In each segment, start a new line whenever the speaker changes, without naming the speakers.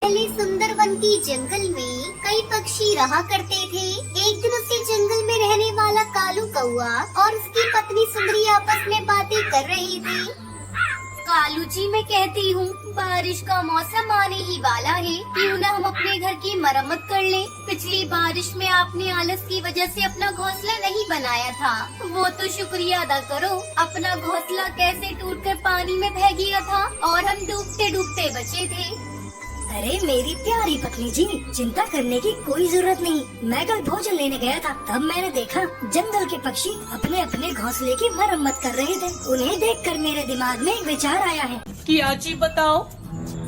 पहले सुंदरवन की जंगल में कई पक्षी रहा करते थे। एक दिन उसी जंगल में रहने वाला कालू कौआ और उसकी पत्नी सुंदरी आपस में बातें कर रही थी। कालू जी, मैं कहती हूँ बारिश का मौसम आने ही वाला है, क्यों न हम अपने घर की मरम्मत कर लें। पिछली बारिश में आपने आलस की वजह से अपना घोंसला नहीं बनाया था, वो तो शुक्रिया अदा करो। अपना घोंसला कैसे टूटकर पानी में बह गया था और हम डूबते डूबते बचे थे।
अरे मेरी प्यारी पत्नी जी, चिंता करने की कोई जरूरत नहीं। मैं कल भोजन लेने गया था, तब मैंने देखा जंगल के पक्षी अपने अपने घोंसले की मरम्मत कर रहे थे। उन्हें देखकर मेरे दिमाग में एक विचार आया है।
क्या जी बताओ?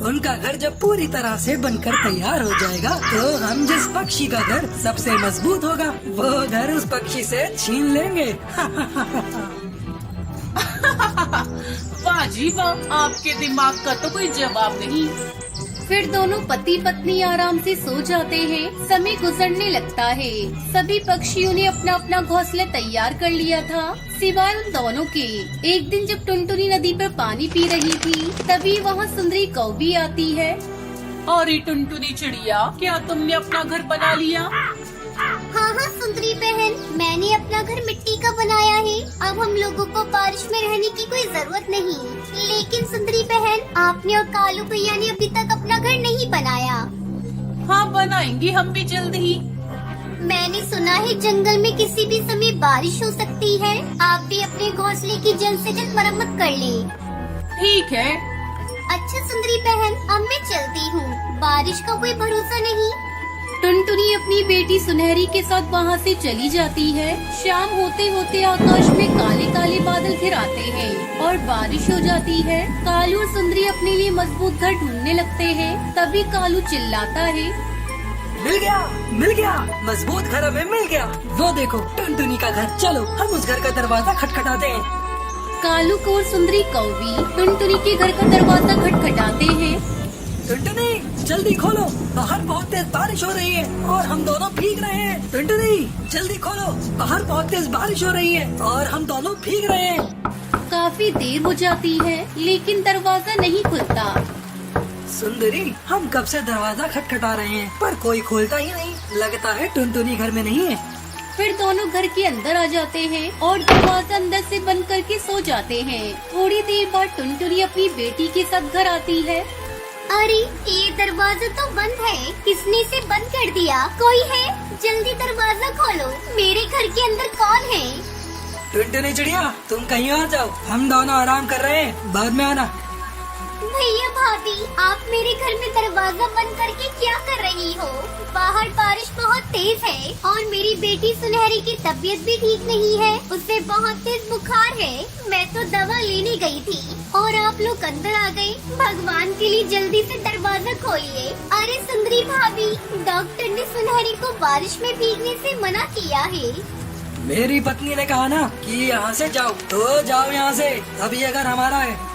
उनका घर जब पूरी तरह से बनकर तैयार हो जाएगा तो हम जिस पक्षी का घर सबसे मजबूत होगा वो घर उस पक्षी से छीन लेंगे।
वाह जी वाह, आपके दिमाग का तो कोई जवाब नहीं।
फिर दोनों पति पत्नी आराम से सो जाते हैं। समय गुजरने लगता है। सभी पक्षियों ने अपना अपना घोंसला तैयार कर लिया था, सिवाय उन दोनों के। एक दिन जब टुनटुनी नदी पर पानी पी रही थी, तभी वहाँ सुंदरी कौवी आती है।
और टुनटुनी चिड़िया, क्या तुमने अपना घर बना लिया?
हाँ हाँ सुंदरी बहन, मैंने अपना घर मिट्टी का बनाया है। अब हम लोगों को बारिश में रहने की कोई जरूरत नहीं। लेकिन सुंदरी बहन, आपने और कालू भैया ने अभी तक अपना घर नहीं बनाया।
हाँ बनाएंगे हम भी जल्द ही।
मैंने सुना है जंगल में किसी भी समय बारिश हो सकती है। आप भी अपने घोंसले की जल्द से जल्द मरम्मत कर लें।
ठीक है।
अच्छा सुंदरी बहन, अब मैं चलती हूँ, बारिश का कोई भरोसा नहीं।
टुनटुनी अपनी बेटी सुनहरी के साथ वहाँ से चली जाती है। शाम होते होते आकाश में काले काले बादल घिर आते हैं और बारिश हो जाती है। कालू और सुंदरी अपने लिए मजबूत घर ढूंढने लगते हैं। तभी कालू चिल्लाता है,
मिल गया, मजबूत घर हमें मिल गया। वो देखो टुनटुनी का घर, चलो हम उस घर का दरवाजा खटखटाते हैं।
कालू को और सुंदरी कौवी टुनटुनी के घर का दरवाजा खटखटाते हैं।
टुनटुनी जल्दी खोलो, बाहर बहुत तेज बारिश हो रही है और हम दोनों भीग रहे हैं। टुनटुनी जल्दी खोलो, बाहर बहुत तेज बारिश हो रही है और हम दोनों भीग रहे हैं।
काफी देर हो जाती है, लेकिन दरवाजा नहीं खुलता।
सुंदरी, हम कब से दरवाजा खटखटा रहे हैं पर कोई खोलता ही नहीं। लगता है टुनटुनी घर में नहीं है।
फिर दोनों घर के अंदर आ जाते हैं और दरवाजा अंदर से बंद करके सो जाते हैं। थोड़ी देर बाद टुनटुनी अपनी बेटी के साथ घर आती है।
अरे ये दरवाजा तो बंद है, किसने इसे बंद कर दिया? कोई है? जल्दी दरवाजा खोलो, मेरे घर के अंदर कौन है?
टुनटुनी चिड़िया, तुम कहीं और जाओ, हम दोनों आराम कर रहे हैं, बाद में आना।
भैया भाभी, आप मेरे घर में दरवाजा बंद करके क्या कर रही हो? बाहर बारिश बहुत तेज है और मेरी बेटी सुनहरी की तबीयत भी ठीक नहीं है, उसे बहुत तेज बुखार है। मैं तो दवा लेने गई थी और आप लोग अंदर आ गए। भगवान के लिए जल्दी से दरवाजा खोलिए। अरे सुंदरी भाभी, डॉक्टर ने सुनहरी को बारिश में भीगने से मना किया है।
मेरी पत्नी ने कहा ना कि यहाँ से जाओ, तो जाओ यहाँ से, अभी अगर हमारा है।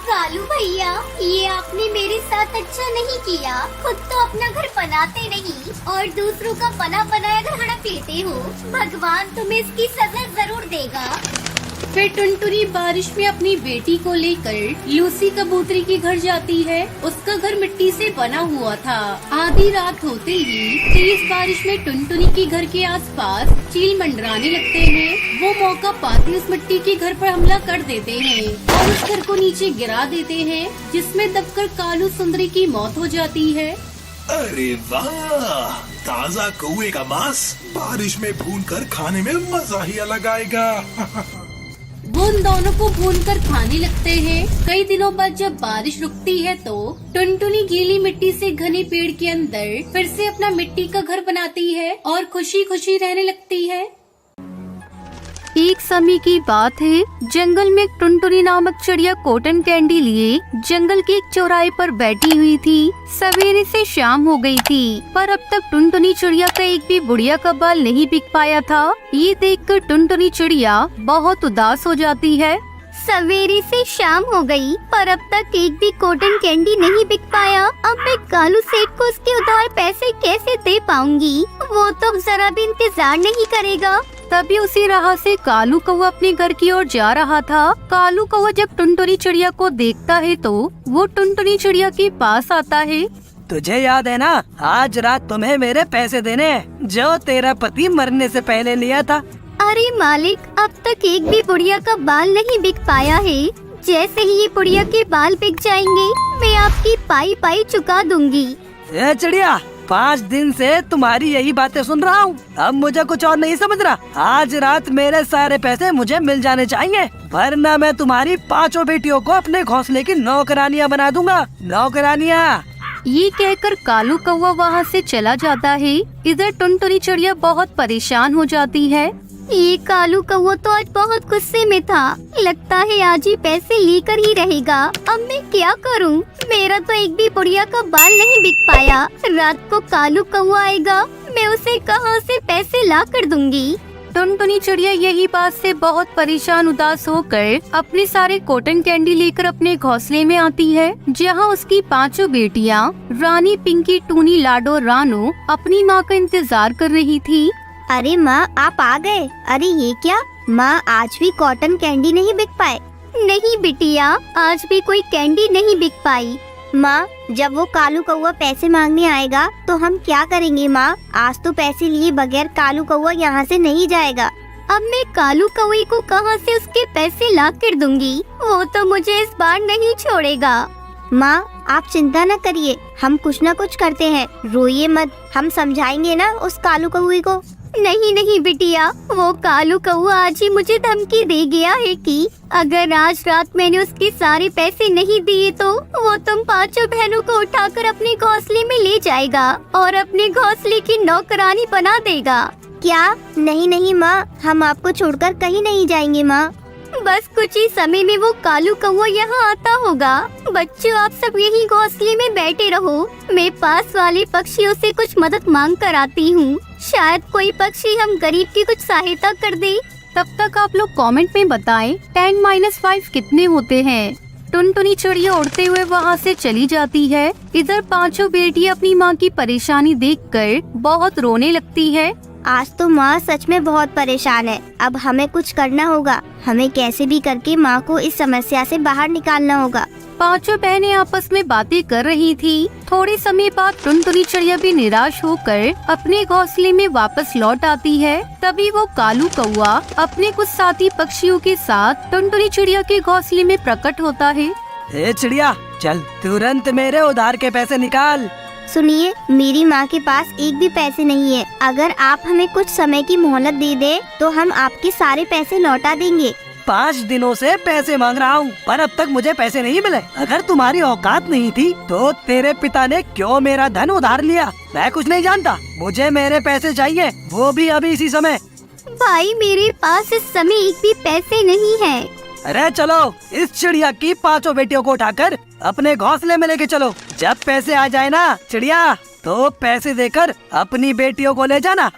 कालू भैया, ये आपने मेरे साथ अच्छा नहीं किया। खुद तो अपना घर बनाते नहीं और दूसरों का बना बनाया घर हड़प लेते हो। भगवान तुम्हें इसकी सजा जरूर देगा।
फिर टुनटुनी बारिश में अपनी बेटी को लेकर लूसी कबूतरी के घर जाती है। उसका घर मिट्टी से बना हुआ था। आधी रात होते ही तेज बारिश में टुनटुनी के घर के आसपास चील मंडराने लगते हैं। वो मौका पाते उस मिट्टी के घर पर हमला कर देते हैं और उस घर को नीचे गिरा देते हैं, जिसमें दबकर कालू सुंदरी की मौत हो जाती है।
अरे वाह, ताजा कौवे का मांस बारिश में भूनकर खाने में मजा ही अलग आएगा।
वो उन दोनों को भूनकर खाने लगते हैं। कई दिनों बाद जब बारिश रुकती है तो टुनटुनी गीली मिट्टी से घने पेड़ के अंदर फिर से अपना मिट्टी का घर बनाती है और खुशी खुशी रहने लगती है।
एक समय की बात है, जंगल में एक टुनटुनी नामक चिड़िया कॉटन कैंडी लिए जंगल के एक चौराहे पर बैठी हुई थी। सवेरे से शाम हो गई थी, पर अब तक टुनटुनी चिड़िया का एक भी बुढ़िया का बाल नहीं बिक पाया था। ये देखकर टुनटुनी चिड़िया बहुत उदास हो जाती है।
सवेरे से शाम हो गई, पर अब तक एक भी कॉटन कैंडी नहीं बिक पाया। अब मैं कालू सेठ को उसके उधार पैसे कैसे दे पाऊंगी? वो तो अब जरा भी इंतजार नहीं करेगा।
तभी उसी राह से कालू कौवा अपने घर की ओर जा रहा था। कालू कौवा जब टुनटुनी चिड़िया को देखता है तो वो टुनटुनी चिड़िया के पास आता है।
तुझे याद है ना, आज रात तुम्हें मेरे पैसे देने हैं जो तेरा पति मरने से पहले लिया था।
अरे मालिक, अब तक एक भी बुढ़िया का बाल नहीं बिक पाया है। जैसे ही ये बुढ़िया के बाल बिक जाएंगे, मैं आपकी पाई पाई चुका दूंगी।
ए चिड़िया, 5 दिन से तुम्हारी यही बातें सुन रहा हूँ। अब मुझे कुछ और नहीं समझ रहा। आज रात मेरे सारे पैसे मुझे मिल जाने चाहिए, वरना मैं तुम्हारी 5 बेटियों को अपने घोंसले की नौकरानियाँ बना दूंगा। नौकरानियाँ।
ये कहकर कालू कौवा वहाँ से चला जाता है। इधर टुनटुनी चिड़िया बहुत परेशान हो जाती है।
ये कालू कौवा तो आज बहुत गुस्से में था। लगता है आज ही पैसे लेकर ही रहेगा। अब मैं क्या करूं? मेरा तो एक भी बुढ़िया का बाल नहीं बिक पाया। रात को कालू कौवा आएगा, मैं उसे कहां से पैसे ला कर दूंगी।
टुनटुनी चिड़िया यही बात से बहुत परेशान उदास होकर अपने सारे कॉटन कैंडी लेकर अपने घोंसले में आती है, जहाँ उसकी 5 बेटियाँ रानी, पिंकी, टूनी, लाडो, रानो अपनी माँ का इंतजार कर रही थी।
अरे माँ, आप आ गए। अरे ये क्या माँ, आज भी कॉटन कैंडी नहीं बिक पाए? नहीं बिटिया, आज भी कोई कैंडी नहीं बिक पाई। माँ, जब वो कालू कौवा पैसे मांगने आएगा तो हम क्या करेंगे माँ? आज तो पैसे लिए बगैर कालू कौवा यहाँ से नहीं जाएगा। अब मैं कालू कौवे को कहाँ से उसके पैसे ला कर दूंगी? वो तो मुझे इस बार नहीं छोड़ेगा। माँ, आप चिंता न करिए, हम कुछ न कुछ करते हैं। रोइए मत, हम समझाएंगे ना उस कालू कौवे को। नहीं नहीं बिटिया, वो कालू कौवा आज ही मुझे धमकी दे गया है कि अगर आज रात मैंने उसके सारे पैसे नहीं दिए तो वो तुम 5 बहनों को उठाकर अपने घोंसले में ले जाएगा और अपने घोंसले की नौकरानी बना देगा। क्या? नहीं नहीं माँ, हम आपको छोड़कर कहीं नहीं जाएंगे माँ। बस कुछ ही समय में वो कालू कौवा यहाँ आता होगा। बच्चों, आप सब यही घोंसले में बैठे रहो। मैं पास वाले पक्षियों से कुछ मदद मांग कर आती हूँ। शायद कोई पक्षी हम गरीब की कुछ सहायता कर दे।
तब तक आप लोग कमेंट में बताएं 10-5 कितने होते हैं। टुनटुनी चिड़िया उड़ते हुए वहाँ से चली जाती है। इधर 5 बेटियाँ अपनी माँ की परेशानी देखकर बहुत रोने लगती है।
आज तो माँ सच में बहुत परेशान है। अब हमें कुछ करना होगा। हमें कैसे भी करके माँ को इस समस्या से बाहर निकालना होगा।
5 बहनें आपस में बातें कर रही थी। थोड़े समय बाद टुनटुनी चिड़िया भी निराश होकर अपने घोंसले में वापस लौट आती है। तभी वो कालू कौवा अपने कुछ साथी पक्षियों के साथ टुनटुनी चिड़िया के घोंसले में प्रकट होता है।
ए चिड़िया, चल तुरंत मेरे उधार के पैसे निकाल।
सुनिए, मेरी माँ के पास एक भी पैसे नहीं है। अगर आप हमें कुछ समय की मोहलत दे दे तो हम आपके सारे पैसे लौटा देंगे।
5 दिनों से पैसे मांग रहा हूँ, पर अब तक मुझे पैसे नहीं मिले। अगर तुम्हारी औकात नहीं थी तो तेरे पिता ने क्यों मेरा धन उधार लिया? मैं कुछ नहीं जानता, मुझे मेरे पैसे चाहिए, वो भी अभी इसी समय।
भाई, मेरे पास इस समय एक भी पैसे नहीं है।
अरे चलो, इस चिड़िया की 5 बेटियों को उठाकर अपने घोंसले में लेके चलो। जब पैसे आ जाए ना चिड़िया, तो पैसे देकर अपनी बेटियों को ले जाना।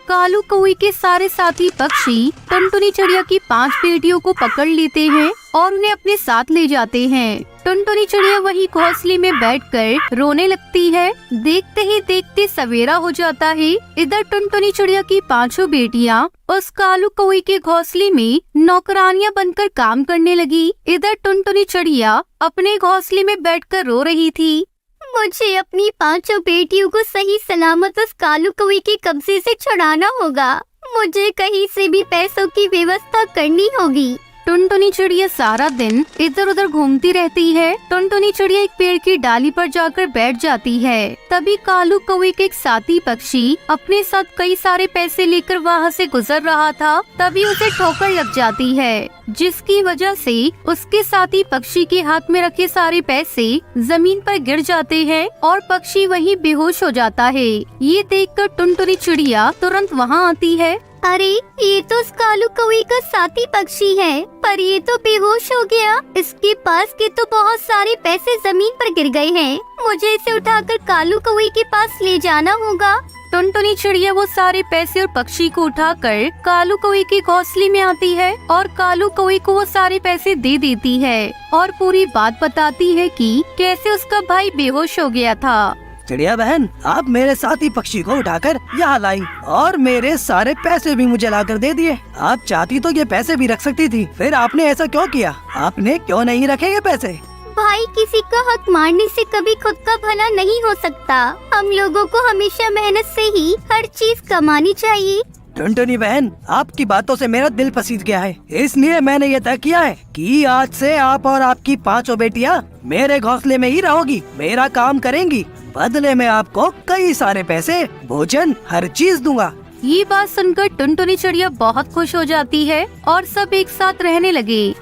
कालू कौवे के सारे साथी पक्षी टुनटुनी चिड़िया की 5 बेटियों को पकड़ लेते हैं और उन्हें अपने साथ ले जाते हैं। टुनटुनी चिड़िया वही घोंसले में बैठकर रोने लगती है। देखते ही देखते सवेरा हो जाता है। इधर टुनटुनी चिड़िया की 5 बेटियाँ उस कालू कौवे के घोंसले में नौकरानियां बनकर काम करने लगी। इधर टुनटुनी चिड़िया अपने घोंसले में बैठकर रो रही थी।
मुझे अपनी 5 बेटियों को सही सलामत उस कालू कौवे के कब्जे से छुड़ाना होगा। मुझे कहीं से भी पैसों की व्यवस्था करनी होगी।
टुनटुनी चिड़िया सारा दिन इधर उधर घूमती रहती है। टुनटुनी चिड़िया एक पेड़ की डाली पर जाकर बैठ जाती है। तभी कालू कौवे के एक साथी पक्षी अपने साथ कई सारे पैसे लेकर वहाँ से गुजर रहा था। तभी उसे ठोकर लग जाती है, जिसकी वजह से उसके साथी पक्षी के हाथ में रखे सारे पैसे जमीन पर गिर जाते हैं और पक्षी वहीं बेहोश हो जाता है। ये देखकर टुनटुनी चिड़िया तुरंत वहाँ आती है।
अरे, ये तो उस कालू कौवे का साथी पक्षी है, पर ये तो बेहोश हो गया। इसके पास के तो बहुत सारे पैसे जमीन पर गिर गए हैं। मुझे इसे उठाकर कालू कौवे के पास ले जाना होगा।
टुनटुनी चिड़िया वो सारे पैसे और पक्षी को उठाकर कालू कौवे के घोंसले में आती है और कालू कौवे को वो सारे पैसे दे देती है और पूरी बात बताती है कि कैसे उसका भाई बेहोश हो गया था।
चिड़िया बहन, आप मेरे साथी पक्षी को उठाकर यहाँ लाई और मेरे सारे पैसे भी मुझे लाकर दे दिए। आप चाहती तो ये पैसे भी रख सकती थी, फिर आपने ऐसा क्यों किया? आपने क्यों नहीं रखे ये पैसे?
भाई, किसी का हक मारने से कभी खुद का भला नहीं हो सकता। हम लोगों को हमेशा मेहनत से ही हर चीज कमानी चाहिए।
टुनटुनी बहन, आपकी बातों से मेरा दिल पसीज गया है, इसलिए मैंने ये तय किया है कि आज से आप और आपकी 5 बेटियां मेरे घोंसले में ही रहोगी, मेरा काम करेंगी। बदले में आपको कई सारे पैसे, भोजन, हर चीज दूंगा।
ये बात सुनकर टुनटुनी चिड़िया बहुत खुश हो जाती है और सब एक साथ रहने लगे।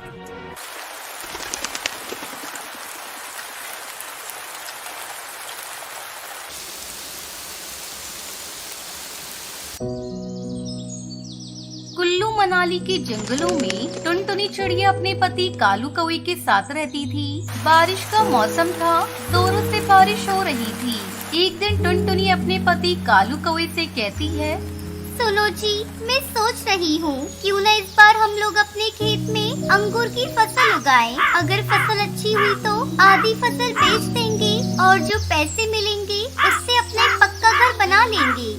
कुल्लू मनाली के जंगलों में टुनटुनी चिड़िया अपने पति कालू कौवे के साथ रहती थी। बारिश का मौसम था, जोरों से बारिश हो रही थी। एक दिन टुनटुनी अपने पति कालू कौवे से कहती है,
सुनो जी, मैं सोच रही हूँ क्यों न इस बार हम लोग अपने खेत में अंगूर की फसल उगाएं। अगर फसल अच्छी हुई तो आधी फसल बेच देंगे और जो पैसे मिलेंगे उससे अपना एक पक्का घर बना लेंगे।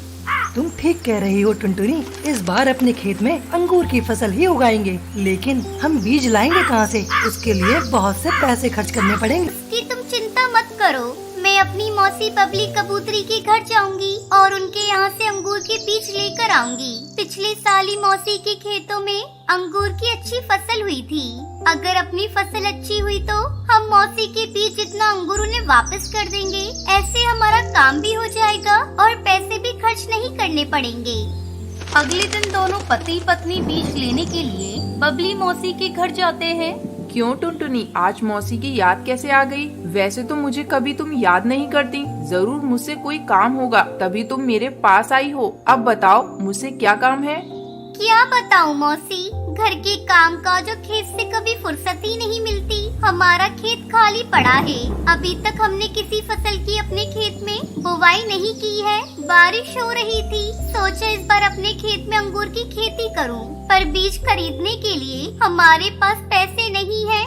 तुम ठीक कह रही हो टुनटुनी, इस बार अपने खेत में अंगूर की फसल ही उगाएंगे, लेकिन हम बीज लाएंगे कहाँ से? उसके लिए बहुत से पैसे खर्च करने पड़ेंगे।
इसकी तुम चिंता मत करो, मैं अपनी मौसी बबली कबूतरी के घर जाऊंगी और उनके यहाँ से अंगूर के बीज लेकर आऊंगी। पिछले साल ही मौसी के खेतों में अंगूर की अच्छी फसल हुई थी। अगर अपनी फसल अच्छी हुई तो हम मौसी के बीज जितना अंगूर उन्हें वापस कर देंगे। ऐसे हमारा काम भी हो जाएगा और पैसे भी खर्च नहीं करने पड़ेंगे।
अगले दिन दोनों पति पत्नी बीज लेने के लिए बबली मौसी के घर जाते हैं।
क्यों टुनटुनी, आज मौसी की याद कैसे आ गई? वैसे तो मुझे कभी तुम याद नहीं करती। जरूर मुझसे कोई काम होगा तभी तुम मेरे पास आई हो। अब बताओ मुझसे क्या काम है?
क्या बताऊं मौसी, घर के काम काज और खेत से कभी फुर्सत ही नहीं मिलती। हमारा खेत खाली पड़ा है, अभी तक हमने किसी फसल की अपने खेत में बुवाई नहीं की है। बारिश हो रही थी, सोचा इस बार अपने खेत में अंगूर की खेती करूं, पर बीज खरीदने के लिए हमारे पास पैसे नहीं है।